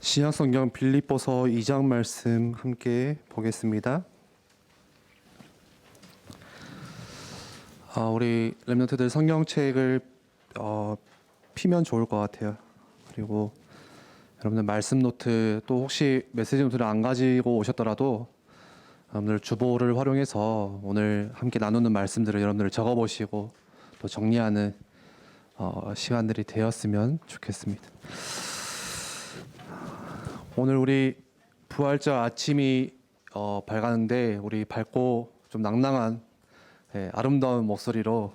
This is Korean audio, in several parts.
신약성경 빌립보서 2장 말씀 함께 보겠습니다. 우리 렘넌트들 성경책을 피면 좋을 것 같아요. 그리고 여러분들 말씀 노트, 또 혹시 메시지 노트를 안 가지고 오셨더라도 여러분들 주보를 활용해서 오늘 함께 나누는 말씀들을 여러분들 적어보시고 또 정리하는 시간들이 되었으면 좋겠습니다. 오늘 우리 부활절 아침이 밝았는데 우리 밝고 좀 낭낭한 아름다운 목소리로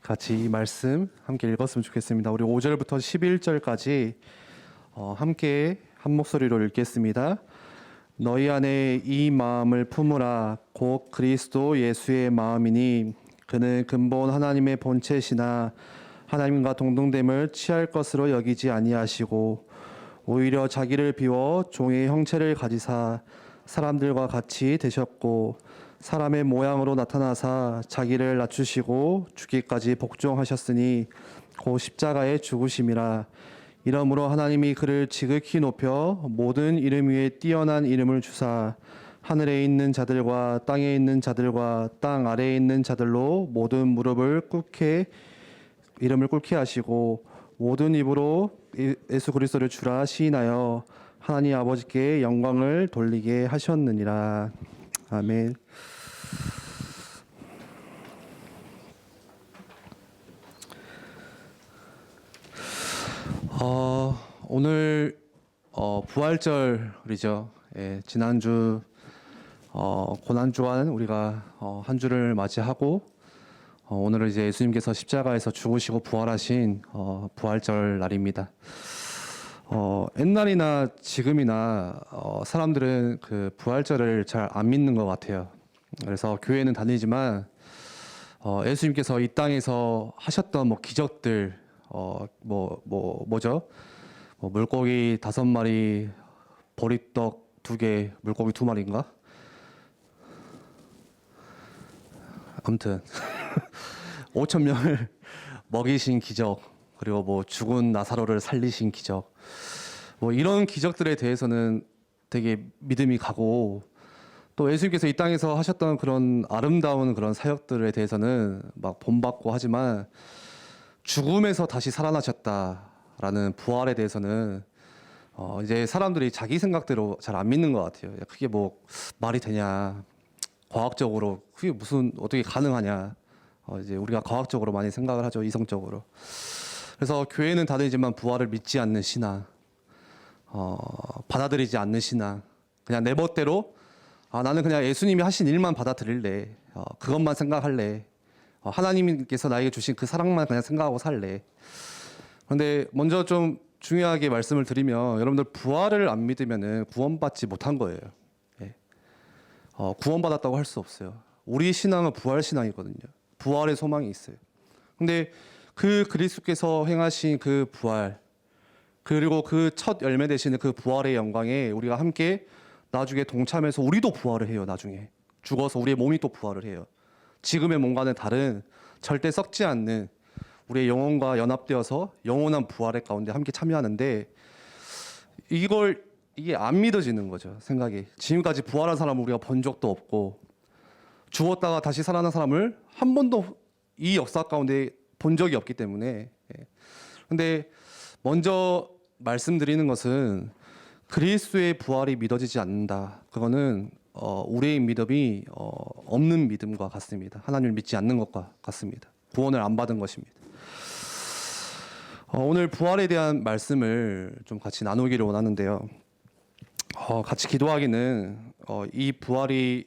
같이 이 말씀 함께 읽었으면 좋겠습니다. 우리 5절부터 11절까지 함께 한 목소리로 읽겠습니다. 너희 안에 이 마음을 품으라. 곧 그리스도 예수의 마음이니 그는 근본 하나님의 본체시나 하나님과 동등됨을 취할 것으로 여기지 아니하시고 오히려 자기를 비워 종의 형체를 가지사 사람들과 같이 되셨고 사람의 모양으로 나타나사 자기를 낮추시고 죽기까지 복종하셨으니 곧 십자가에 죽으심이라. 이러므로 하나님이 그를 지극히 높여 모든 이름 위에 뛰어난 이름을 주사 하늘에 있는 자들과 땅에 있는 자들과 땅 아래에 있는 자들로 모든 무릎을 이름을 꿇게 하시고 모든 입으로 예수 그리스도를 주라 시인하여 하나님 아버지께 영광을 돌리게 하셨느니라. 아멘. 오늘 부활절이죠. 지난주 고난주간 우리가 한 주를 맞이하고 오늘은 이제 예수님께서 십자가에서 죽으시고 부활하신 부활절 날입니다. 옛날이나 지금이나 사람들은 그 부활절을 잘 안 믿는 것 같아요. 그래서 교회는 다니지만 예수님께서 이 땅에서 하셨던 기적들, 뭐죠? 물고기 5마리, 보리떡 2개, 물고기 2마리인가? 아무튼 5천 명을 먹이신 기적, 그리고 죽은 나사로를 살리신 기적, 이런 기적들에 대해서는 되게 믿음이 가고, 또 예수님께서 이 땅에서 하셨던 그런 아름다운 그런 사역들에 대해서는 막 본받고 하지만 죽음에서 다시 살아나셨다라는 부활에 대해서는 이제 사람들이 자기 생각대로 잘 안 믿는 것 같아요. 그게 말이 되냐, 과학적으로 그게 무슨 어떻게 가능하냐. 이제 우리가 과학적으로 많이 생각을 하죠, 이성적으로. 그래서 교회는 다니지만 부활을 믿지 않는 신앙, 받아들이지 않는 신앙, 그냥 내 멋대로 나는 그냥 예수님이 하신 일만 받아들일래, 그것만 생각할래, 하나님께서 나에게 주신 그 사랑만 그냥 생각하고 살래. 그런데 먼저 좀 중요하게 말씀을 드리면, 여러분들 부활을 안 믿으면은 구원받지 못한 거예요. 구원받았다고 할 수 없어요. 우리 신앙은 부활 신앙이거든요. 부활의 소망이 있어요. 근데 그 그리스도께서 행하신 그 부활, 그리고 그 첫 열매 되시는 그 부활의 영광에 우리가 함께 나중에 동참해서 우리도 부활을 해요. 나중에 죽어서 우리의 몸이 또 부활을 해요. 지금의 몸과는 다른 절대 썩지 않는 우리의 영혼과 연합되어서 영원한 부활의 가운데 함께 참여하는데, 이게 안 믿어지는 거죠. 생각이. 지금까지 부활한 사람을 우리가 본 적도 없고 죽었다가 다시 살아난 사람을 한 번도 이 역사 가운데 본 적이 없기 때문에. 근데 먼저 말씀드리는 것은 그리스도의 부활이 믿어지지 않는다. 그거는 우리의 믿음이 없는 믿음과 같습니다. 하나님을 믿지 않는 것과 같습니다. 구원을 안 받은 것입니다. 오늘 부활에 대한 말씀을 좀 같이 나누기를 원하는데요. 같이 기도하기는 이 부활이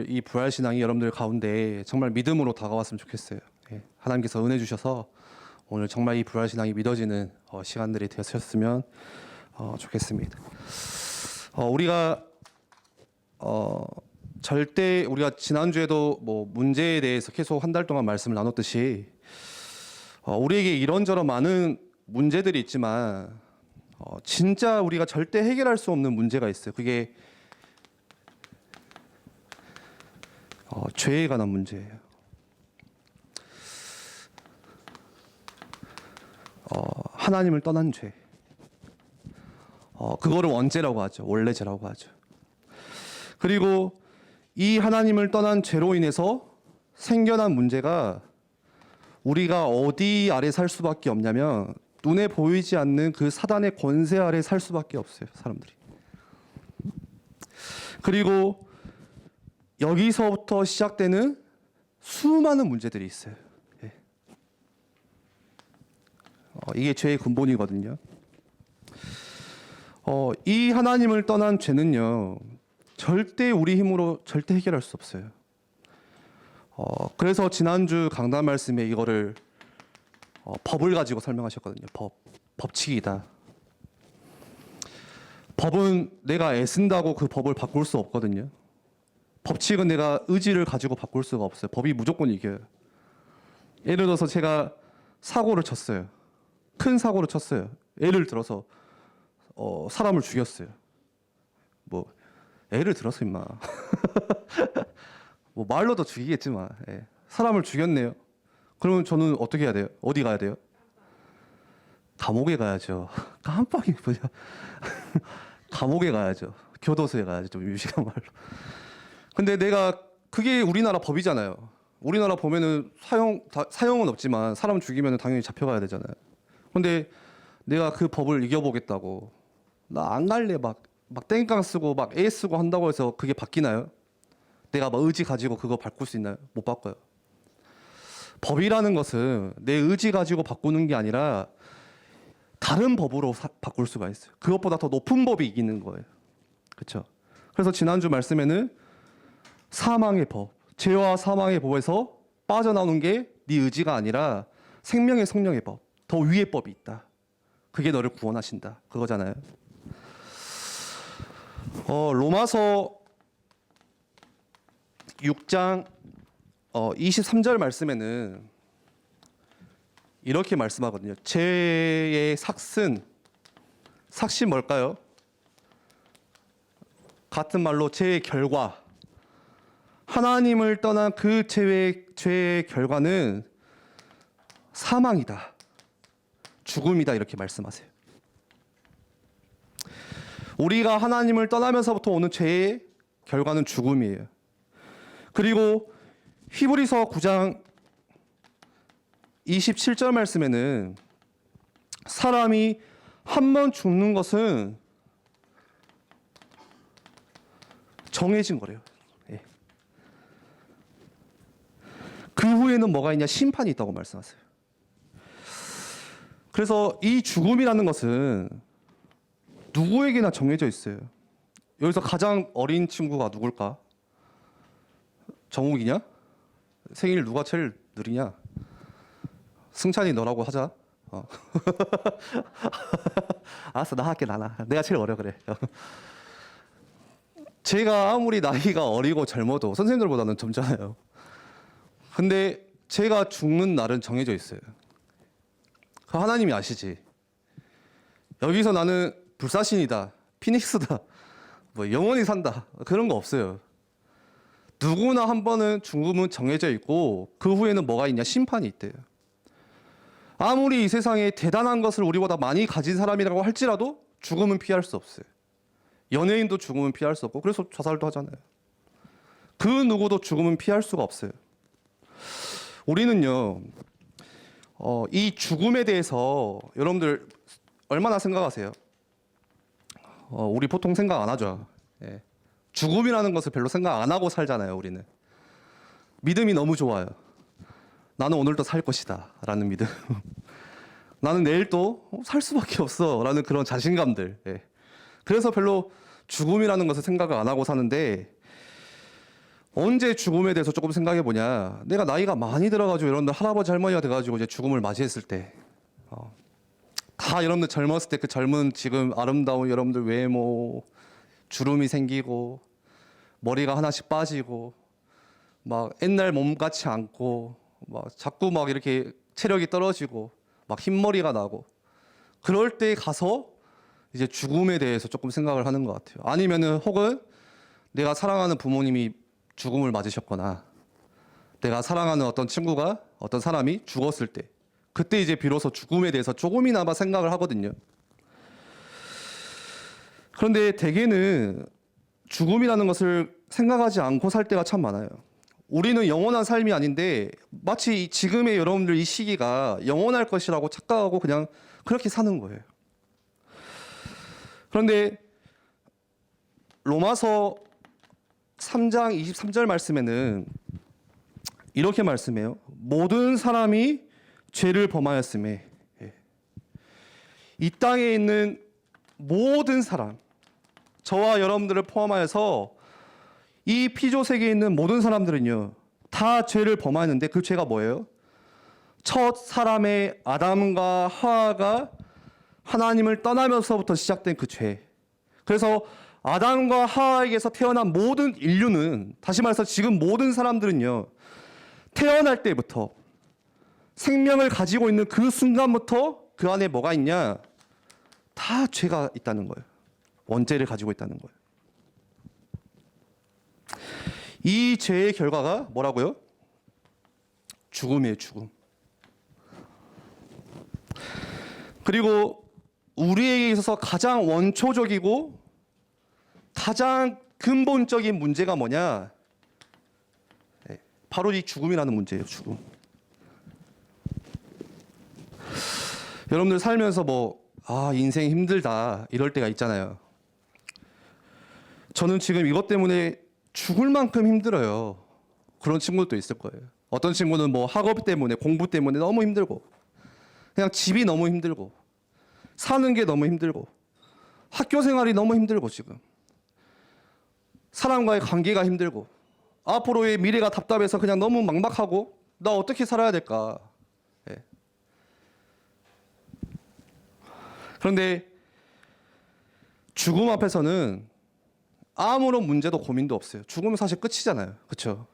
이 부활 신앙이 여러분들 가운데 정말 믿음으로 다가왔으면 좋겠어요. 하나님께서 은혜 주셔서 오늘 정말 이 부활 신앙이 믿어지는 시간들이 되었으면 좋겠습니다. 우리가 우리가 지난주에도 문제에 대해서 계속 한 달 동안 말씀을 나눴듯이 우리에게 이런저런 많은 문제들이 있지만 진짜 우리가 절대 해결할 수 없는 문제가 있어요. 그게 죄에 관한 문제예요. 하나님을 떠난 죄. 그거를 원죄라고 하죠. 원래 죄라고 하죠. 그리고 이 하나님을 떠난 죄로 인해서 생겨난 문제가 우리가 어디 아래 살 수밖에 없냐면 눈에 보이지 않는 그 사단의 권세 아래 살 수밖에 없어요. 사람들이. 그리고 여기서부터 시작되는 수많은 문제들이 있어요. 예. 이게 죄의 근본이거든요. 이 하나님을 떠난 죄는요, 절대 우리 힘으로 절대 해결할 수 없어요. 그래서 지난주 강단 말씀에 이거를 법을 가지고 설명하셨거든요. 법칙이다. 법은 내가 애쓴다고 그 법을 바꿀 수 없거든요. 법칙은 내가 의지를 가지고 바꿀 수가 없어요. 법이 무조건 이겨요. 예를 들어서 제가 사고를 쳤어요. 큰 사고를 쳤어요. 예를 들어서 사람을 죽였어요. 뭐 예를 들어서 임마. 뭐 말로도 죽이겠지만 예. 사람을 죽였네요. 그러면 저는 어떻게 해야 돼요? 어디 가야 돼요? 감옥에 가야죠. 깜빡이 뭐냐? 감옥에 가야죠. 교도소에 가야죠. 좀 유식한 말로. 근데 내가 그게 우리나라 법이잖아요. 우리나라 보면은 사형은 없지만 사람 죽이면 당연히 잡혀가야 되잖아요. 근데 내가 그 법을 이겨보겠다고 나 안 갈래 막 땡깡 쓰고 막 애 쓰고 한다고 해서 그게 바뀌나요? 내가 막 의지 가지고 그거 바꿀 수 있나요? 못 바꿔요. 법이라는 것은 내 의지 가지고 바꾸는 게 아니라 다른 법으로 바꿀 수가 있어요. 그것보다 더 높은 법이 이기는 거예요. 그렇죠? 그래서 지난주 말씀에는 사망의 법, 죄와 사망의 법에서 빠져나오는 게 네 의지가 아니라 생명의 성령의 법, 더 위의 법이 있다. 그게 너를 구원하신다. 그거잖아요. 로마서 6장 23절 말씀에는 이렇게 말씀하거든요. 죄의 삭신 뭘까요? 같은 말로 죄의 결과. 하나님을 떠난 그 죄의 결과는 사망이다. 죽음이다. 이렇게 말씀하세요. 우리가 하나님을 떠나면서부터 오는 죄의 결과는 죽음이에요. 그리고 히브리서 9장 27절 말씀에는 사람이 한 번 죽는 것은 정해진 거래요. 예. 그 후에는 뭐가 있냐? 심판이 있다고 말씀하세요. 그래서 이 죽음이라는 것은 누구에게나 정해져 있어요. 여기서 가장 어린 친구가 누굴까? 정욱이냐? 생일 누가 제일 느리냐? 승찬이 너라고 하자. 알았어, 나 할게, 나나. 내가 제일 어려 그래. 제가 아무리 나이가 어리고 젊어도 선생님들보다는 젊잖아요. 근데 제가 죽는 날은 정해져 있어요. 그 하나님이 아시지. 여기서 나는 불사신이다, 피닉스다, 뭐 영원히 산다, 그런 거 없어요. 누구나 한 번은 죽음은 정해져 있고 그 후에는 뭐가 있냐? 심판이 있대요. 아무리 이 세상에 대단한 것을 우리보다 많이 가진 사람이라고 할지라도 죽음은 피할 수 없어요. 연예인도 죽음은 피할 수 없고 그래서 자살도 하잖아요. 그 누구도 죽음은 피할 수가 없어요. 우리는요, 이 죽음에 대해서 여러분들 얼마나 생각하세요? 우리 보통 생각 안 하죠. 예. 죽음이라는 것을 별로 생각 안 하고 살잖아요. 우리는 믿음이 너무 좋아요. 나는 오늘도 살 것이다 라는 믿음. 나는 내일 또 살 수밖에 없어 라는 그런 자신감들. 예. 그래서 별로 죽음이라는 것을 생각을 안 하고 사는데, 언제 죽음에 대해서 조금 생각해 보냐, 내가 나이가 많이 들어가지고 여러분들 할아버지 할머니가 돼가지고 이제 죽음을 맞이했을 때, 다 여러분들 젊었을 때 그 젊은 지금 아름다운 여러분들 외모, 주름이 생기고 머리가 하나씩 빠지고 막 옛날 몸 같지 않고 막 자꾸 막 이렇게 체력이 떨어지고 막 흰머리가 나고, 그럴 때 가서 이제 죽음에 대해서 조금 생각을 하는 것 같아요. 아니면은 혹은 내가 사랑하는 부모님이 죽음을 맞으셨거나 내가 사랑하는 어떤 친구가, 어떤 사람이 죽었을 때, 그때 이제 비로소 죽음에 대해서 조금이나마 생각을 하거든요. 그런데 대개는 죽음이라는 것을 생각하지 않고 살 때가 참 많아요. 우리는 영원한 삶이 아닌데 마치 지금의 여러분들 이 시기가 영원할 것이라고 착각하고 그냥 그렇게 사는 거예요. 그런데 로마서 3장 23절 말씀에는 이렇게 말씀해요. 모든 사람이 죄를 범하였음에, 이 땅에 있는 모든 사람, 저와 여러분들을 포함하여서 이 피조 세계에 있는 모든 사람들은요, 다 죄를 범하였는데 그 죄가 뭐예요? 첫 사람의 아담과 하와가 하나님을 떠나면서부터 시작된 그 죄. 그래서 아담과 하와에게서 태어난 모든 인류는, 다시 말해서 지금 모든 사람들은요, 태어날 때부터 생명을 가지고 있는 그 순간부터 그 안에 뭐가 있냐? 다 죄가 있다는 거예요. 원죄를 가지고 있다는 거예요. 이 죄의 결과가 뭐라고요? 죽음이에요, 죽음. 그리고 우리에게 있어서 가장 원초적이고 가장 근본적인 문제가 뭐냐? 바로 이 죽음이라는 문제예요, 죽음. 여러분들 살면서 인생 힘들다 이럴 때가 있잖아요. 저는 지금 이것 때문에 죽을 만큼 힘들어요. 그런 친구들도 있을 거예요. 어떤 친구는 학업 때문에, 공부 때문에 너무 힘들고, 그냥 집이 너무 힘들고, 사는 게 너무 힘들고, 학교 생활이 너무 힘들고, 지금 사람과의 관계가 힘들고, 앞으로의 미래가 답답해서 그냥 너무 막막하고, 나 어떻게 살아야 될까? 그런데 죽음 앞에서는 아무런 문제도 고민도 없어요. 죽으면 사실 끝이잖아요. 그렇죠?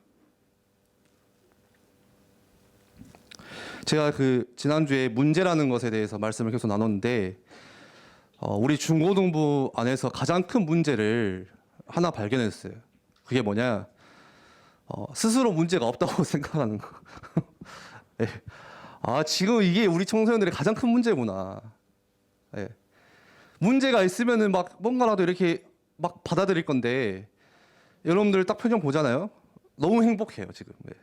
제가 지난주에 문제라는 것에 대해서 말씀을 계속 나눴는데, 우리 중고등부 안에서 가장 큰 문제를 하나 발견했어요. 그게 뭐냐? 스스로 문제가 없다고 생각하는 거. 네. 지금 이게 우리 청소년들의 가장 큰 문제구나. 네. 문제가 있으면은 뭔가라도 이렇게 받아들일 건데, 여러분들 딱 표정 보잖아요. 너무 행복해요, 지금. 네.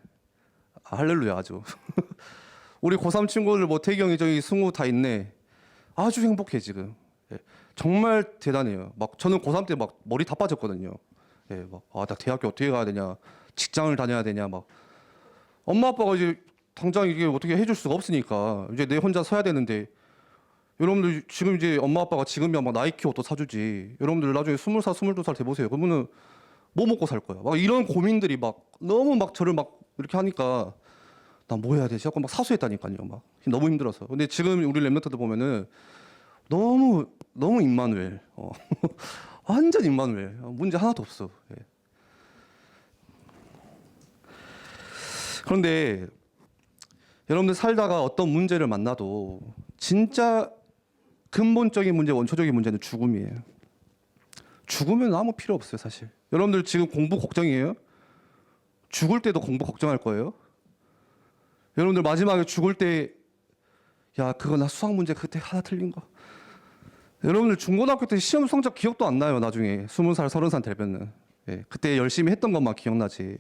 할렐루야, 아주. 우리 고3 친구들 태경이 저기 승우 다 있네. 아주 행복해, 지금. 네. 정말 대단해요. 저는 고3 때 머리 다 빠졌거든요. 네. 나 대학교 어떻게 가야 되냐, 직장을 다녀야 되냐, 엄마 아빠가 이제 당장 이게 어떻게 해줄 수가 없으니까 이제 내 혼자 서야 되는데, 여러분들 지금 이제 엄마 아빠가 지금이야 나이키 옷도 사주지, 여러분들 나중에 20살, 22살 돼보세요. 그러면은 뭐 먹고 살 거야? 이런 고민들이 너무 저를 이렇게 하니까 나 뭐 해야 되지? 자꾸 사수했다니까요. 너무 힘들어서. 근데 지금 우리 랩런트들 보면은 너무 임마누엘, 완전 임마누엘, 문제 하나도 없어. 예. 그런데 여러분들 살다가 어떤 문제를 만나도 진짜 근본적인 문제, 원초적인 문제는 죽음이에요. 죽으면 아무 필요 없어요, 사실. 여러분들 지금 공부 걱정이에요? 죽을 때도 공부 걱정할 거예요? 여러분들 마지막에 죽을 때, 그거 나 수학 문제 그때 하나 틀린 거. 여러분들 중고등학교 때 시험 성적 기억도 안 나요, 나중에. 20살, 30살 되면은. 예, 그때 열심히 했던 것만 기억나지.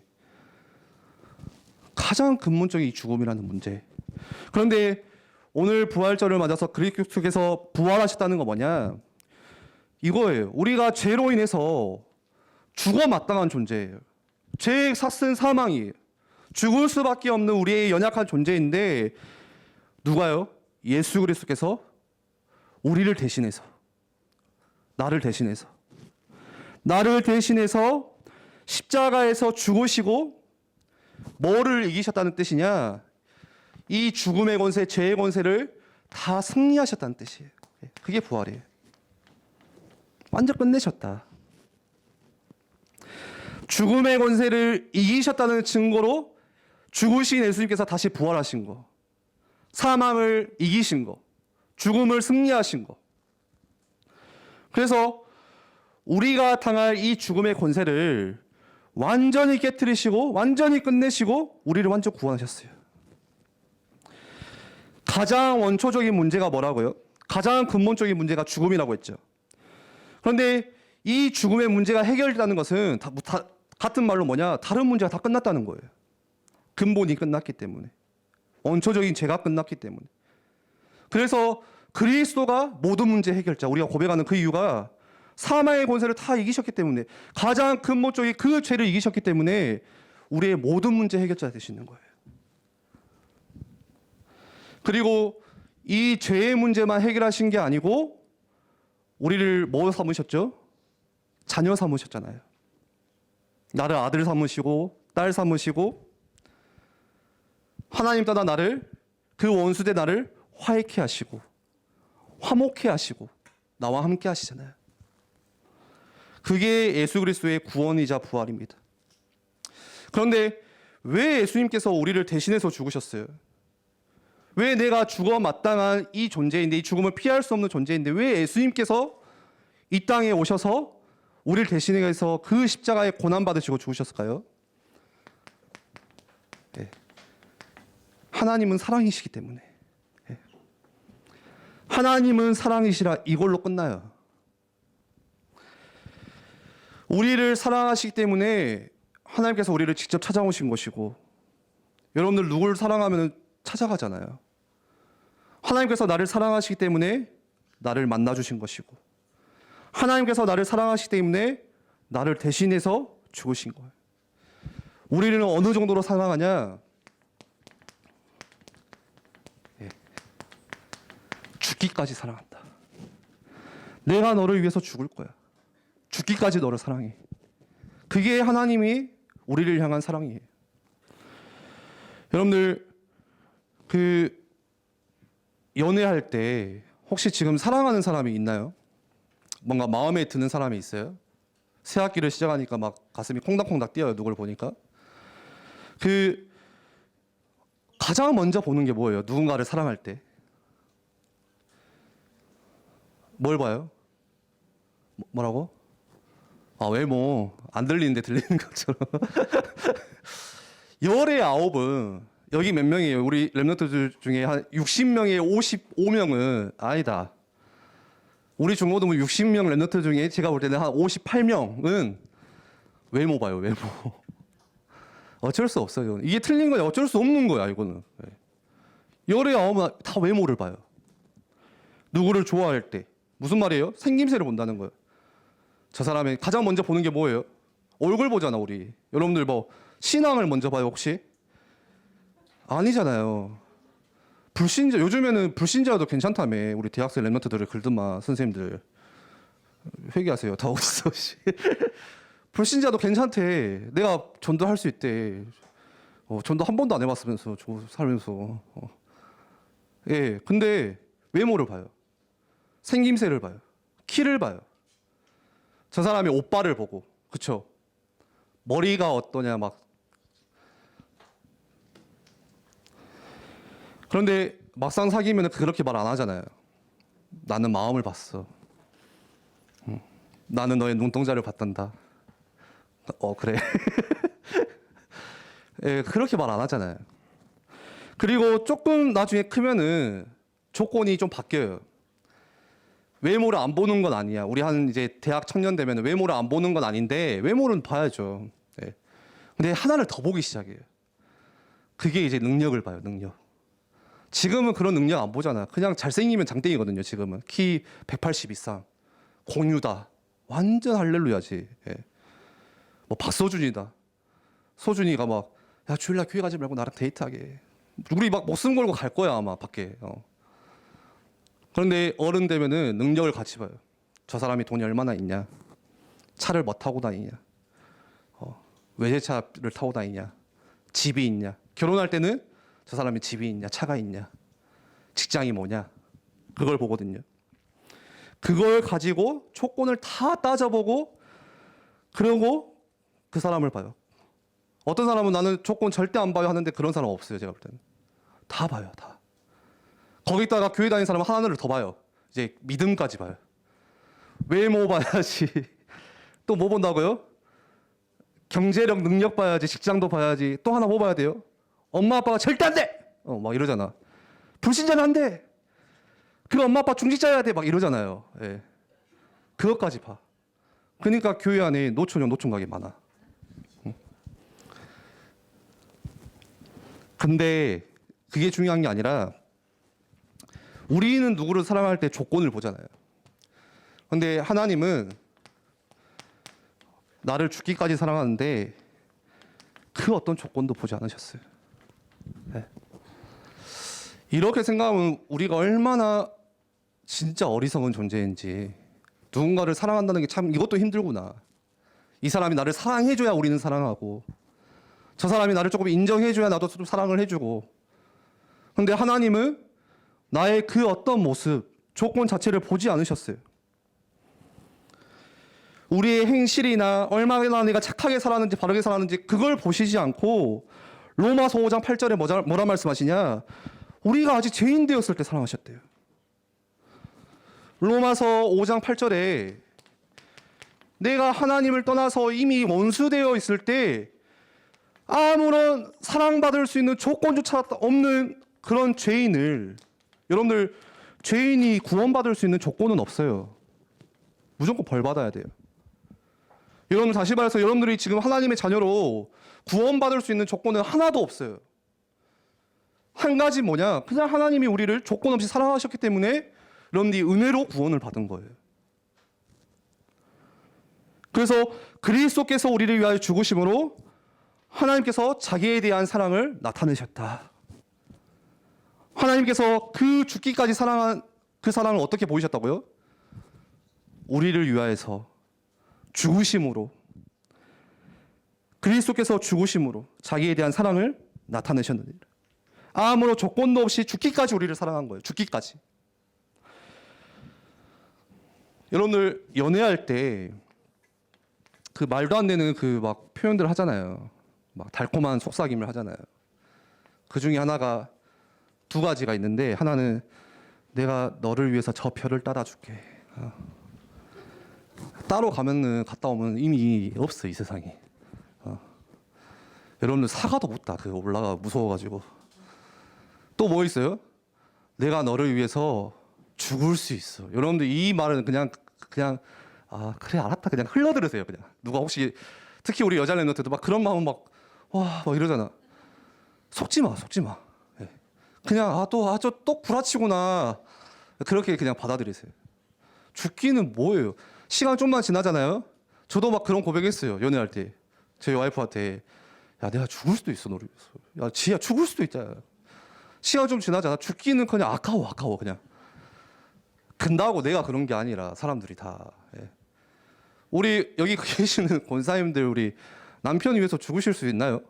가장 근본적인 이 죽음이라는 문제. 그런데 오늘 부활절을 맞아서 그리스도께서 부활하셨다는 거 뭐냐? 이거예요. 우리가 죄로 인해서 죽어 마땅한 존재예요. 죄의 삭은 사망이에요. 죽을 수밖에 없는 우리의 연약한 존재인데, 누가요? 예수 그리스도께서 우리를 대신해서, 나를 대신해서 십자가에서 죽으시고 뭐를 이기셨다는 뜻이냐? 이 죽음의 권세, 죄의 권세를 다 승리하셨다는 뜻이에요. 그게 부활이에요. 완전 끝내셨다. 죽음의 권세를 이기셨다는 증거로 죽으신 예수님께서 다시 부활하신 거, 사망을 이기신 거, 죽음을 승리하신 거. 그래서 우리가 당할 이 죽음의 권세를 완전히 깨트리시고 완전히 끝내시고 우리를 완전 구원하셨어요. 가장 원초적인 문제가 뭐라고요? 가장 근본적인 문제가 죽음이라고 했죠. 그런데 이 죽음의 문제가 해결되는 것은 다 같은 말로 뭐냐? 다른 문제가 다 끝났다는 거예요. 근본이 끝났기 때문에. 원초적인 죄가 끝났기 때문에. 그래서 그리스도가 모든 문제 해결자, 우리가 고백하는 그 이유가 사망의 권세를 다 이기셨기 때문에, 가장 근본적인 그 죄를 이기셨기 때문에 우리의 모든 문제 해결자 되시는 거예요. 그리고 이 죄의 문제만 해결하신 게 아니고 우리를 뭐 삼으셨죠? 자녀 삼으셨잖아요. 나를 아들 삼으시고 딸 삼으시고, 하나님 따라 나를, 그 원수대 나를 화해케 하시고 화목케 하시고 나와 함께 하시잖아요. 그게 예수 그리스도의 구원이자 부활입니다. 그런데 왜 예수님께서 우리를 대신해서 죽으셨어요? 왜 내가 죽어 마땅한 이 존재인데, 이 죽음을 피할 수 없는 존재인데 왜 예수님께서 이 땅에 오셔서 우리를 대신해서 그 십자가에 고난 받으시고 죽으셨을까요? 네. 하나님은 사랑이시기 때문에. 네. 하나님은 사랑이시라 이걸로 끝나요. 우리를 사랑하시기 때문에 하나님께서 우리를 직접 찾아오신 것이고, 여러분들 누굴 사랑하면 찾아가잖아요. 하나님께서 나를 사랑하시기 때문에 나를 만나주신 것이고, 하나님께서 나를 사랑하시기 때문에 나를 대신해서 죽으신 거예요. 우리를 어느 정도로 사랑하냐? 죽기까지 사랑한다. 내가 너를 위해서 죽을 거야. 죽기까지 너를 사랑해. 그게 하나님이 우리를 향한 사랑이에요. 여러분들 연애할 때 혹시 지금 사랑하는 사람이 있나요? 뭔가 마음에 드는 사람이 있어요? 새 학기를 시작하니까 막 가슴이 콩닥콩닥 뛰어요. 누굴 보니까. 가장 먼저 보는 게 뭐예요? 누군가를 사랑할 때 뭘 봐요? 뭐라고? 외모. 안 들리는데 들리는 것처럼. 열의 9은 여기 몇 명이에요? 우리 랩런트들 중에 한 60명에 55명은 아니다. 우리 중고등부 60명 랩런트 중에 제가 볼 때는 한 58명은 외모 봐요. 외모. 어쩔 수 없어요. 이게 틀린 거야. 어쩔 수 없는 거야. 이거는. 열의 9은 다 외모를 봐요. 누구를 좋아할 때. 무슨 말이에요? 생김새를 본다는 거예요. 저 사람의 가장 먼저 보는 게 뭐예요? 얼굴 보잖아, 우리. 여러분들 뭐 신앙을 먼저 봐요, 혹시? 아니잖아요. 불신자, 요즘에는 불신자도 괜찮다며. 우리 대학생 랩런트들을 글든마 선생님들 회개하세요. 다 어딨어. 불신자도 괜찮대. 내가 전도할 수 있대. 전도 한 번도 안 해봤으면서 살면서. 예, 근데 외모를 봐요. 생김새를 봐요. 키를 봐요. 저 사람이 오빠를 보고, 그쵸? 머리가 어떠냐 막. 그런데 막상 사귀면 그렇게 말 안 하잖아요. 나는 마음을 봤어. 나는 너의 눈동자를 봤단다. 그래. 예, 그렇게 말 안 하잖아요. 그리고 조금 나중에 크면은 조건이 좀 바뀌어요. 외모를 안 보는 건 아니야. 우리 이제 대학 청년 되면 외모를 안 보는 건 아닌데 외모는 봐야죠. 예. 근데 하나를 더 보기 시작해요. 그게 이제 능력을 봐요. 능력. 지금은 그런 능력 안 보잖아. 그냥 잘생기면 장땡이거든요. 지금은 키 180 이상, 공유다. 완전 할렐루야지. 예. 뭐 박서준이다. 소준이가 막, 야 주일날 교회 가지 말고 나랑 데이트하게. 우리 막 목숨 걸고 갈 거야 아마 밖에. 그런데 어른 되면은 능력을 같이 봐요. 저 사람이 돈이 얼마나 있냐, 차를 뭐 타고 다니냐, 외제차를 타고 다니냐, 집이 있냐. 결혼할 때는 저 사람이 집이 있냐, 차가 있냐, 직장이 뭐냐, 그걸 보거든요. 그걸 가지고 조건을 다 따져보고, 그러고 그 사람을 봐요. 어떤 사람은 나는 조건 절대 안 봐요 하는데 그런 사람 없어요. 제가 볼 때는 다 봐요. 다. 거기다가 교회 다니는 사람은 하나를 더 봐요. 이제 믿음까지 봐요. 외모 봐야지. 또 뭐 본다고요? 경제력, 능력 봐야지. 직장도 봐야지. 또 하나 뭐 봐야 돼요? 엄마 아빠가 절대 안 돼! 막 이러잖아. 불신자는 안 돼. 그 엄마 아빠 중직자여야 돼. 막 이러잖아요. 예. 그것까지 봐. 그러니까 교회 안에 노처녀 노총각이 많아. 근데 그게 중요한 게 아니라 우리는 누구를 사랑할 때 조건을 보잖아요. 근데 하나님은 나를 죽기까지 사랑하는데 그 어떤 조건도 보지 않으셨어요. 네. 이렇게 생각하면 우리가 얼마나 진짜 어리석은 존재인지, 누군가를 사랑한다는 게 참 이것도 힘들구나. 이 사람이 나를 사랑해줘야 우리는 사랑하고, 저 사람이 나를 조금 인정해줘야 나도 좀 사랑을 해주고. 근데 하나님은 나의 그 어떤 모습, 조건 자체를 보지 않으셨어요. 우리의 행실이나 얼마나 내가 착하게 살았는지 바르게 살았는지 그걸 보시지 않고 로마서 5장 8절에 뭐라 말씀하시냐? 우리가 아직 죄인 되었을 때 사랑하셨대요. 로마서 5장 8절에 내가 하나님을 떠나서 이미 원수되어 있을 때 아무런 사랑받을 수 있는 조건조차 없는 그런 죄인을, 여러분들 죄인이 구원받을 수 있는 조건은 없어요. 무조건 벌받아야 돼요. 여러분 다시 말해서 여러분들이 지금 하나님의 자녀로 구원받을 수 있는 조건은 하나도 없어요. 한 가지 뭐냐? 그냥 하나님이 우리를 조건 없이 사랑하셨기 때문에 여러분들이 은혜로 구원을 받은 거예요. 그래서 그리스도께서 우리를 위하여 죽으심으로 하나님께서 자기에 대한 사랑을 나타내셨다. 하나님께서 그 죽기까지 사랑한 그 사랑을 어떻게 보이셨다고요? 우리를 위하여서 죽으심으로, 그리스도께서 죽으심으로 자기에 대한 사랑을 나타내셨느니라. 아무런 조건도 없이 죽기까지 우리를 사랑한 거예요. 죽기까지. 여러분들 연애할 때 그 말도 안 되는 그 막 표현들 하잖아요. 막 달콤한 속삭임을 하잖아요. 그 중에 하나가 두 가지가 있는데, 하나는 내가 너를 위해서 저 별을 따라줄게. 따로 가면은 갔다 오면 이미 없어 이 세상에. 여러분들 사과도 못 따. 그 올라가 무서워가지고. 또 뭐 있어요? 내가 너를 위해서 죽을 수 있어. 여러분들 이 말은 그냥 아 그래 알았다 그냥 흘러들으세요. 그냥 누가 혹시 특히 우리 여자 랩런트도 막 그런 마음 막 이러잖아. 속지 마. 네. 그냥 저 또 구라치구나. 그렇게 그냥 받아들이세요. 죽기는 뭐예요? 시간 좀만 지나잖아요. 저도 막 그런 고백했어요. 연애할 때 제 와이프한테, 야 내가 죽을 수도 있어 너를 위해서. 야 지야 죽을 수도 있잖아. 시간 좀 지나잖아. 죽기는 그냥 아까워 그냥. 근다고 내가 그런 게 아니라 사람들이 다. 예. 우리 여기 계시는 권사님들 우리 남편 위해서 죽으실 수 있나요?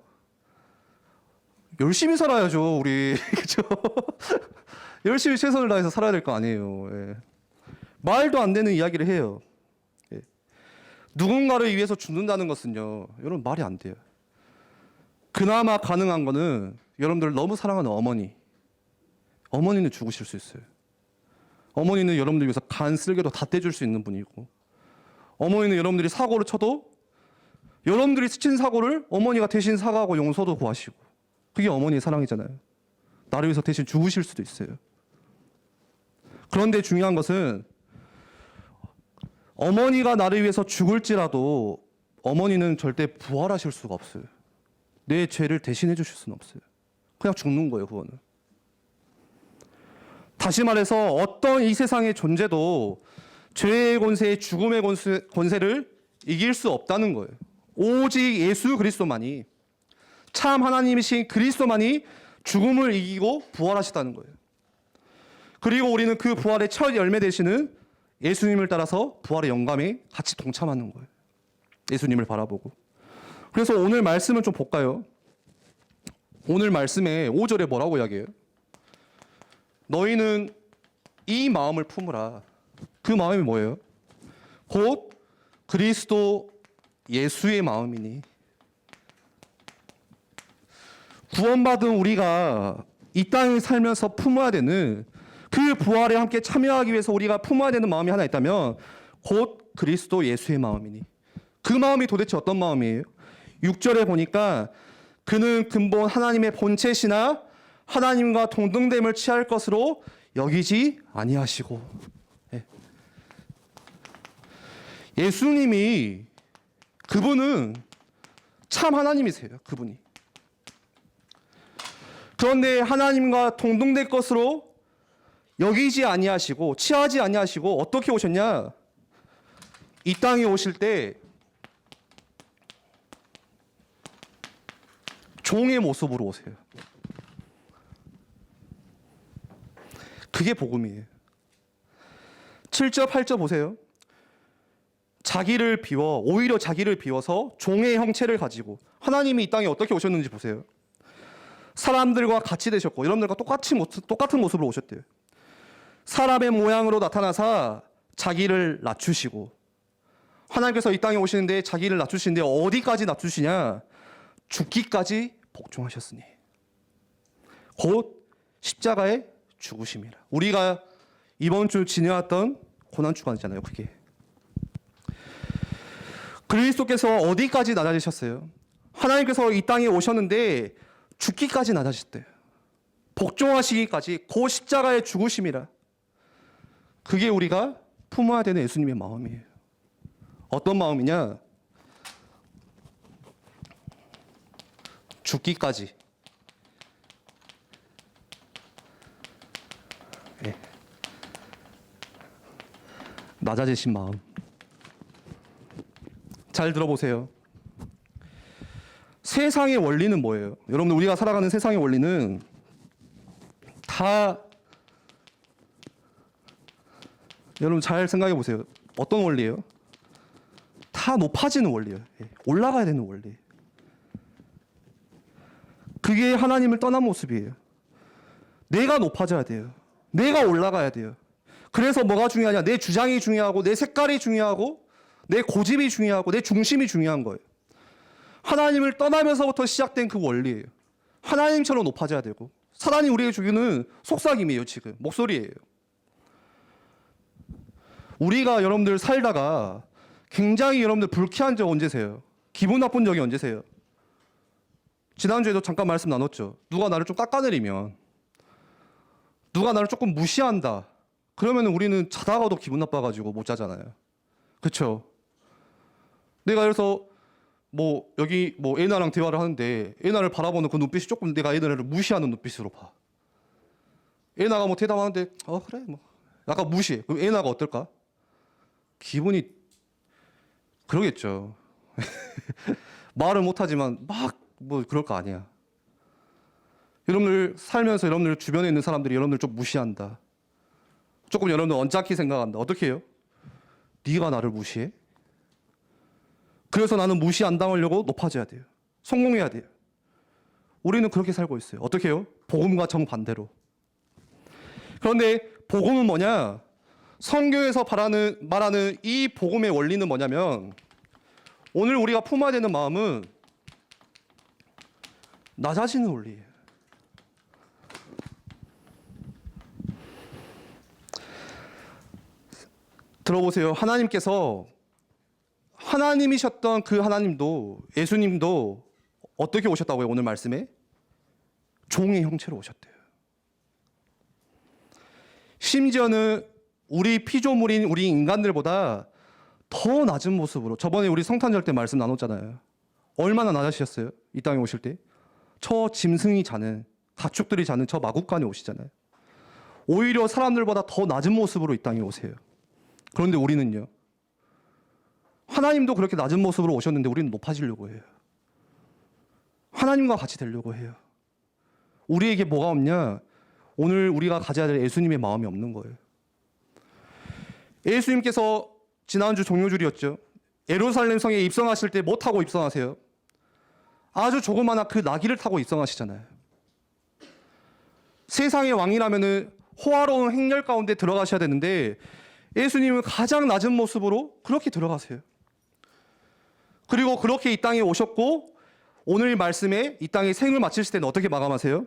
열심히 살아야죠 우리. 그죠? 열심히 최선을 다해서 살아야 될 거 아니에요. 예. 말도 안 되는 이야기를 해요. 예. 누군가를 위해서 죽는다는 것은요, 여러분 말이 안 돼요. 그나마 가능한 거는 여러분들 너무 사랑하는 어머니는 죽으실 수 있어요. 어머니는 여러분들 위해서 간 쓸개도 다 떼줄 수 있는 분이고, 어머니는 여러분들이 사고를 쳐도 여러분들이 스친 사고를 어머니가 대신 사과하고 용서도 구하시고, 그게 어머니의 사랑이잖아요. 나를 위해서 대신 죽으실 수도 있어요. 그런데 중요한 것은 어머니가 나를 위해서 죽을지라도 어머니는 절대 부활하실 수가 없어요. 내 죄를 대신해 주실 수는 없어요. 그냥 죽는 거예요, 그거는. 다시 말해서 어떤 이 세상의 존재도 죄의 권세, 죽음의 권세를 이길 수 없다는 거예요. 오직 예수 그리스도만이, 참 하나님이신 그리스도만이 죽음을 이기고 부활하셨다는 거예요. 그리고 우리는 그 부활의 첫 열매 되시는 예수님을 따라서 부활의 영감에 같이 동참하는 거예요. 예수님을 바라보고. 그래서 오늘 말씀을 좀 볼까요? 오늘 말씀에 5절에 뭐라고 이야기해요? 너희는 이 마음을 품으라. 그 마음이 뭐예요? 곧 그리스도 예수의 마음이니. 구원받은 우리가 이 땅에 살면서 품어야 되는, 그 부활에 함께 참여하기 위해서 우리가 품어야 되는 마음이 하나 있다면 곧 그리스도 예수의 마음이니. 그 마음이 도대체 어떤 마음이에요? 6절에 보니까 그는 근본 하나님의 본체시나 하나님과 동등됨을 취할 것으로 여기지 아니하시고. 예수님이 그분은 참 하나님이세요. 그분이. 그런데 하나님과 동등될 것으로 여기지 아니하시고 취하지 아니하시고 어떻게 오셨냐? 이 땅에 오실 때 종의 모습으로 오세요. 그게 복음이에요. 7절 8절 보세요. 오히려 자기를 비워서 종의 형체를 가지고 하나님이 이 땅에 어떻게 오셨는지 보세요. 사람들과 같이 되셨고 여러분들과 똑같은 모습으로 오셨대요. 사람의 모양으로 나타나사 자기를 낮추시고 하나님께서 이 땅에 오시는데 자기를 낮추시는데 어디까지 낮추시냐? 죽기까지 복종하셨으니 곧 십자가에 죽으심이라. 우리가 이번 주 지내왔던 고난주간이잖아요. 그게 그리스도께서 어디까지 낮아지셨어요? 하나님께서 이 땅에 오셨는데 죽기까지 낮아지셨대요. 복종하시기까지 곧 십자가에 죽으심이라. 그게 우리가 품어야 되는 예수님의 마음이에요. 어떤 마음이냐? 죽기까지. 네. 낮아지신 마음. 잘 들어보세요. 세상의 원리는 뭐예요? 여러분들 우리가 살아가는 세상의 원리는 다 여러분 잘 생각해 보세요. 어떤 원리예요? 다 높아지는 원리예요. 올라가야 되는 원리. 그게 하나님을 떠난 모습이에요. 내가 높아져야 돼요. 내가 올라가야 돼요. 그래서 뭐가 중요하냐? 내 주장이 중요하고 내 색깔이 중요하고 내 고집이 중요하고 내 중심이 중요한 거예요. 하나님을 떠나면서부터 시작된 그 원리예요. 하나님처럼 높아져야 되고 사단이 우리에게 주기는 속삭임이에요. 지금 목소리예요. 우리가 여러분들 살다가 굉장히 여러분들 불쾌한 적 언제세요? 기분 나쁜 적이 언제세요? 지난주에도 잠깐 말씀 나눴죠. 누가 나를 좀 깎아내리면, 누가 나를 조금 무시한다. 그러면 우리는 자다가도 기분 나빠가지고 못 자잖아요. 그렇죠? 내가 그래서 여기 애나랑 대화를 하는데 애나를 바라보는 그 눈빛이 조금 내가 애나를 무시하는 눈빛으로 봐. 애나가 대답하는데 그래 약간 무시해. 그럼 애나가 어떨까? 기분이 그러겠죠. 말은 못하지만 그럴 거 아니야. 여러분들 살면서 여러분들 주변에 있는 사람들이 여러분들 좀 무시한다. 조금 여러분들 언짢게 생각한다. 어떻게 해요? 네가 나를 무시해? 그래서 나는 무시 안 당하려고 높아져야 돼요. 성공해야 돼요. 우리는 그렇게 살고 있어요. 어떻게 해요? 복음과 정반대로. 그런데 복음은 뭐냐? 성경에서 말하는 이 복음의 원리는 뭐냐면 오늘 우리가 품어야 되는 마음은 낮아지는 원리예요. 들어보세요. 하나님께서 하나님이셨던 그 하나님도 예수님도 어떻게 오셨다고요? 오늘 말씀에 종의 형체로 오셨대요. 심지어는 우리 피조물인 우리 인간들보다 더 낮은 모습으로 저번에 우리 성탄절 때 말씀 나눴잖아요. 얼마나 낮아지셨어요? 이 땅에 오실 때 저 짐승이 자는 가축들이 자는 저 마구간에 오시잖아요. 오히려 사람들보다 더 낮은 모습으로 이 땅에 오세요. 그런데 우리는요. 하나님도 그렇게 낮은 모습으로 오셨는데 우리는 높아지려고 해요. 하나님과 같이 되려고 해요. 우리에게 뭐가 없냐? 오늘 우리가 가져야 될 예수님의 마음이 없는 거예요. 예수님께서 지난주 종료줄이었죠. 예루살렘 성에 입성하실 때 뭐 타고 입성하세요? 아주 조그마한 그 나귀를 타고 입성하시잖아요. 세상의 왕이라면은 호화로운 행렬 가운데 들어가셔야 되는데 예수님은 가장 낮은 모습으로 그렇게 들어가세요. 그리고 그렇게 이 땅에 오셨고 오늘 말씀에 이 땅에 생을 마치실 때는 어떻게 마감하세요?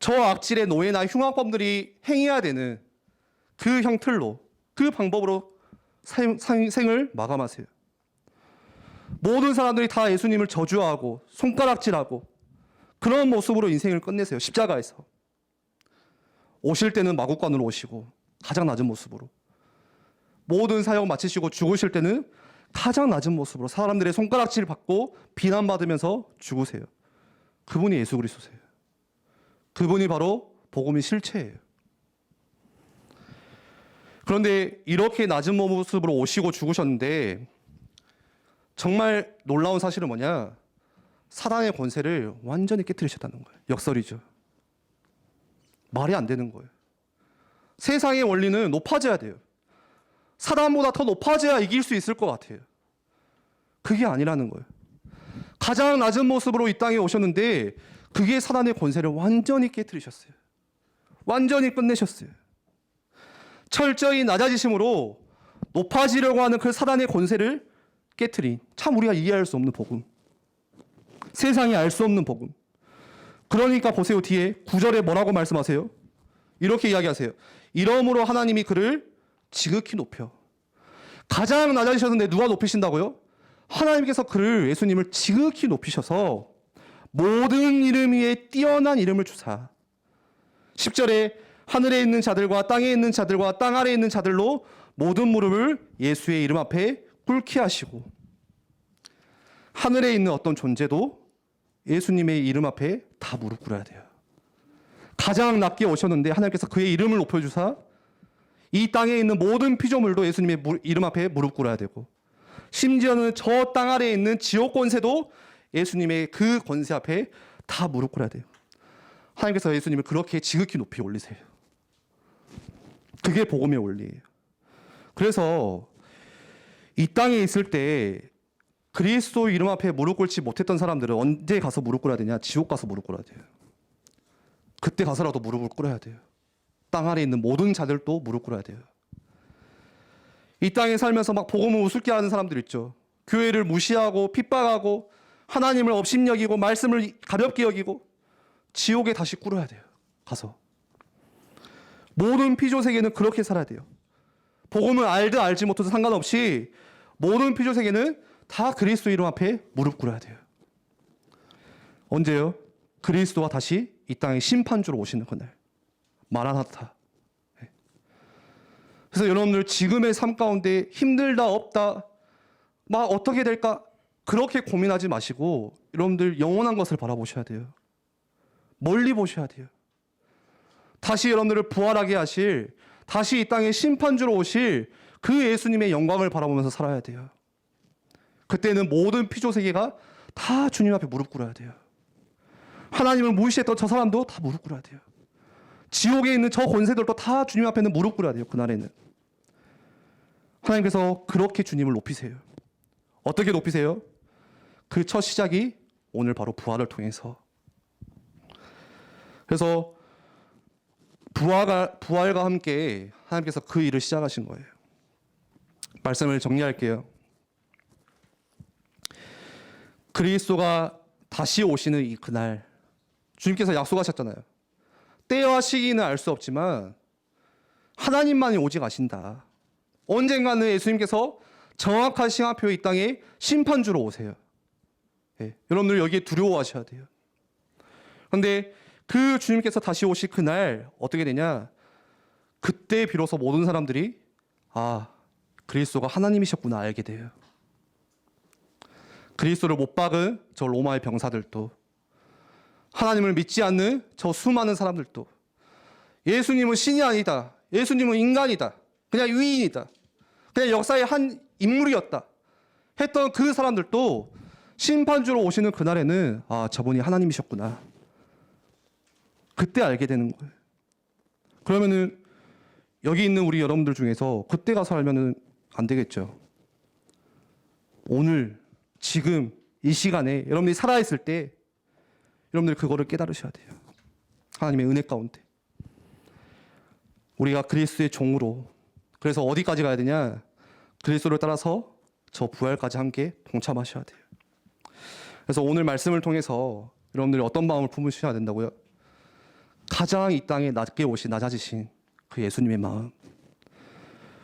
저 악질의 노예나 흉악범들이 행해야 되는 그 형틀로 그 방법으로 생을 마감하세요. 모든 사람들이 다 예수님을 저주하고 손가락질하고 그런 모습으로 인생을 끝내세요. 십자가에서. 오실 때는 마구간으로 오시고 가장 낮은 모습으로. 모든 사역 마치시고 죽으실 때는 가장 낮은 모습으로 사람들의 손가락질 받고 비난받으면서 죽으세요. 그분이 예수 그리스도세요. 그분이 바로 복음의 실체예요. 그런데 이렇게 낮은 모습으로 오시고 죽으셨는데 정말 놀라운 사실은 뭐냐? 사단의 권세를 완전히 깨트리셨다는 거예요. 역설이죠. 말이 안 되는 거예요. 세상의 원리는 높아져야 돼요. 사단보다 더 높아져야 이길 수 있을 것 같아요. 그게 아니라는 거예요. 가장 낮은 모습으로 이 땅에 오셨는데 그게 사단의 권세를 완전히 깨트리셨어요. 완전히 끝내셨어요. 철저히 낮아지심으로 높아지려고 하는 그 사단의 권세를 깨트린 참 우리가 이해할 수 없는 복음. 세상이 알 수 없는 복음. 그러니까 보세요. 뒤에 9절에 뭐라고 말씀하세요? 이렇게 이야기하세요. 이러므로 하나님이 그를 지극히 높여. 가장 낮아지셨는데 누가 높이신다고요? 하나님께서 그를 예수님을 지극히 높이셔서 모든 이름 위에 뛰어난 이름을 주사 10절에 하늘에 있는 자들과 땅에 있는 자들과 땅 아래에 있는 자들로 모든 무릎을 예수의 이름 앞에 꿇게 하시고 하늘에 있는 어떤 존재도 예수님의 이름 앞에 다 무릎 꿇어야 돼요. 가장 낮게 오셨는데 하나님께서 그의 이름을 높여주사 이 땅에 있는 모든 피조물도 예수님의 이름 앞에 무릎 꿇어야 되고 심지어는 저 땅 아래에 있는 지옥 권세도 예수님의 그 권세 앞에 다 무릎 꿇어야 돼요. 하나님께서 예수님을 그렇게 지극히 높이 올리세요. 그게 복음의 원리예요. 그래서 이 땅에 있을 때 그리스도 이름 앞에 무릎 꿇지 못했던 사람들은 언제 가서 무릎 꿇어야 되냐? 지옥 가서 무릎 꿇어야 돼요. 그때 가서라도 무릎을 꿇어야 돼요. 땅 아래에 있는 모든 자들도 무릎 꿇어야 돼요. 이 땅에 살면서 막 복음을 우습게 하는 사람들 있죠. 교회를 무시하고 핍박하고 하나님을 업신여기고 말씀을 가볍게 여기고 지옥에 다시 꿇어야 돼요. 가서. 모든 피조 세계는 그렇게 살아야 돼요. 복음을 알든 알지 못해도 상관없이 모든 피조 세계는 다 그리스도 이름 앞에 무릎 꿇어야 돼요. 언제요? 그리스도가 다시 이 땅에 심판주로 오시는 그날. 마라나타. 그래서 여러분들 지금의 삶 가운데 힘들다 없다 막 어떻게 될까 그렇게 고민하지 마시고 여러분들 영원한 것을 바라보셔야 돼요. 멀리 보셔야 돼요. 다시 여러분들을 부활하게 하실 다시 이 땅에 심판주로 오실 그 예수님의 영광을 바라보면서 살아야 돼요. 그때는 모든 피조 세계가 다 주님 앞에 무릎 꿇어야 돼요. 하나님을 무시했던 저 사람도 다 무릎 꿇어야 돼요. 지옥에 있는 저 권세들도 다 주님 앞에는 무릎 꿇어야 돼요. 그날에는. 하나님께서 그렇게 주님을 높이세요. 어떻게 높이세요? 그 첫 시작이 오늘 바로 부활을 통해서. 그래서 부활과 함께 하나님께서 그 일을 시작하신 거예요. 말씀을 정리할게요. 그리스도가 다시 오시는 이 그날 주님께서 약속하셨잖아요. 때와 시기는 알 수 없지만 하나님만이 오직 아신다. 언젠가는 예수님께서 정확한 시간표에 이 땅에 심판주로 오세요. 네, 여러분들 여기에 두려워하셔야 돼요. 그런데 그 주님께서 다시 오실 그날 어떻게 되냐? 그때 비로소 모든 사람들이 그리스도가 하나님이셨구나 알게 돼요. 그리스도를 못 박은 저 로마의 병사들도 하나님을 믿지 않는 저 수많은 사람들도 예수님은 신이 아니다. 예수님은 인간이다. 그냥 유인이다. 그냥 역사의 한 인물이었다. 했던 그 사람들도 심판주로 오시는 그날에는 저분이 하나님이셨구나. 그때 알게 되는 거예요. 그러면은 여기 있는 우리 여러분들 중에서 그때 가서 알면은 안 되겠죠. 오늘 지금 이 시간에 여러분들이 살아있을 때 여러분들이 그거를 깨달으셔야 돼요. 하나님의 은혜 가운데 우리가 그리스도의 종으로 그래서 어디까지 가야 되냐? 그리스도를 따라서 저 부활까지 함께 동참하셔야 돼요. 그래서 오늘 말씀을 통해서 여러분들이 어떤 마음을 품으셔야 된다고요? 가장 이 땅에 낮게 오신 낮아지신 그 예수님의 마음.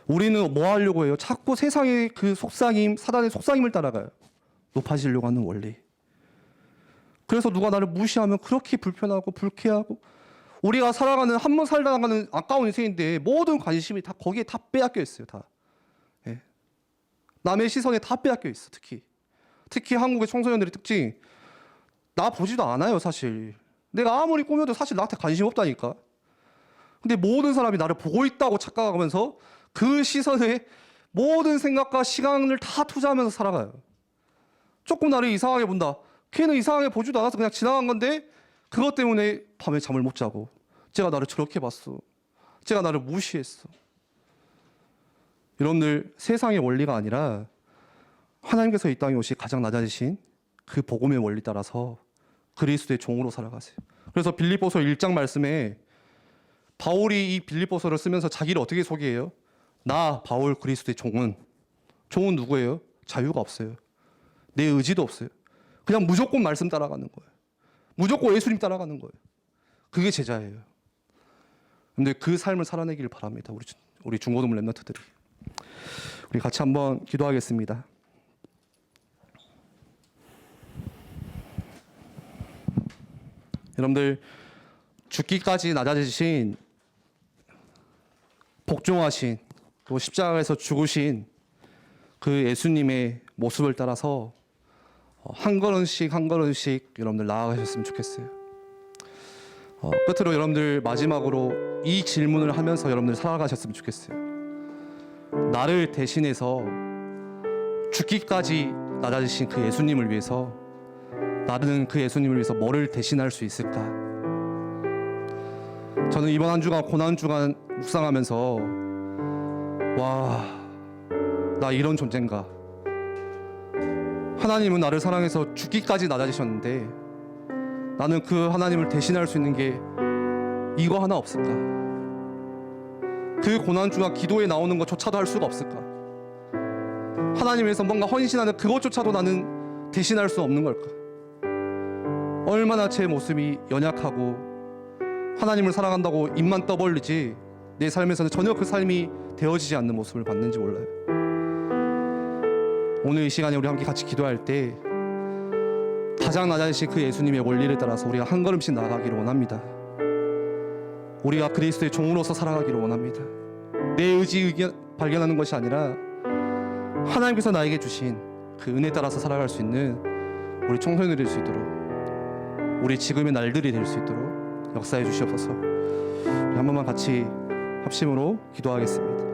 우리는 뭐 하려고 해요? 자꾸 세상의 그 속삭임, 사단의 속삭임을 따라가요. 높아지려고 하는 원리. 그래서 누가 나를 무시하면 그렇게 불편하고 불쾌하고 우리가 살아가는 한 번 살다가는 아까운 인생인데 모든 관심이 다 거기에 다 빼앗겨 있어요. 다. 남의 시선에 다 빼앗겨 있어. 특히 한국의 청소년들의 특징, 나 보지도 않아요. 사실 내가 아무리 꾸며도 사실 나한테 관심 없다니까. 근데 모든 사람이 나를 보고 있다고 착각하면서 그 시선에 모든 생각과 시간을 다 투자하면서 살아가요. 조금 나를 이상하게 본다, 걔는 이상하게 보지도 않아서 그냥 지나간 건데 그것 때문에 밤에 잠을 못 자고, 쟤가 나를 저렇게 봤어, 쟤가 나를 무시했어. 여러분들, 세상의 원리가 아니라 하나님께서 이 땅에 오시 가장 낮아지신 그 복음의 원리 따라서 그리스도의 종으로 살아가세요. 그래서 빌립보서 1장 말씀에 바울이 이 빌립보서를 쓰면서 자기를 어떻게 소개해요? 나 바울 그리스도의 종은 누구예요? 자유가 없어요. 내 의지도 없어요. 그냥 무조건 말씀 따라가는 거예요. 무조건 예수님 따라가는 거예요. 그게 제자예요. 근데 그 삶을 살아내기를 바랍니다. 우리 중고등부 랩런트들이. 우리 같이 한번 기도하겠습니다. 여러분들, 죽기까지 낮아지신, 복종하신, 또 십자가에서 죽으신 그 예수님의 모습을 따라서 한 걸음씩 여러분들 나아가셨으면 좋겠어요. 끝으로 여러분들, 마지막으로 이 질문을 하면서 여러분들 살아가셨으면 좋겠어요. 나를 대신해서 죽기까지 낮아지신 그 예수님을 위해서 나는 그 예수님을 위해서 뭐를 대신할 수 있을까? 저는 이번 한 주간 고난주간 묵상하면서, 와, 나 이런 존재인가? 하나님은 나를 사랑해서 죽기까지 낮아지셨는데 나는 그 하나님을 대신할 수 있는 게 이거 하나 없을까? 그 고난주간 기도에 나오는 것조차도 할 수가 없을까? 하나님 위해서 뭔가 헌신하는 그것조차도 나는 대신할 수 없는 걸까? 얼마나 제 모습이 연약하고 하나님을 사랑한다고 입만 떠벌리지 내 삶에서는 전혀 그 삶이 되어지지 않는 모습을 봤는지 몰라요. 오늘 이 시간에 우리 함께 같이 기도할 때 가장 낮아지신 그 예수님의 원리를 따라서 우리가 한 걸음씩 나아가기를 원합니다. 우리가 그리스도의 종으로서 살아가기를 원합니다. 내 의지 발견하는 것이 아니라 하나님께서 나에게 주신 그 은혜 따라서 살아갈 수 있는 우리 청소년들이 될 수 있도록, 우리 지금의 날들이 될 수 있도록 역사해 주시옵소서. 우리 한 번만 같이 합심으로 기도하겠습니다.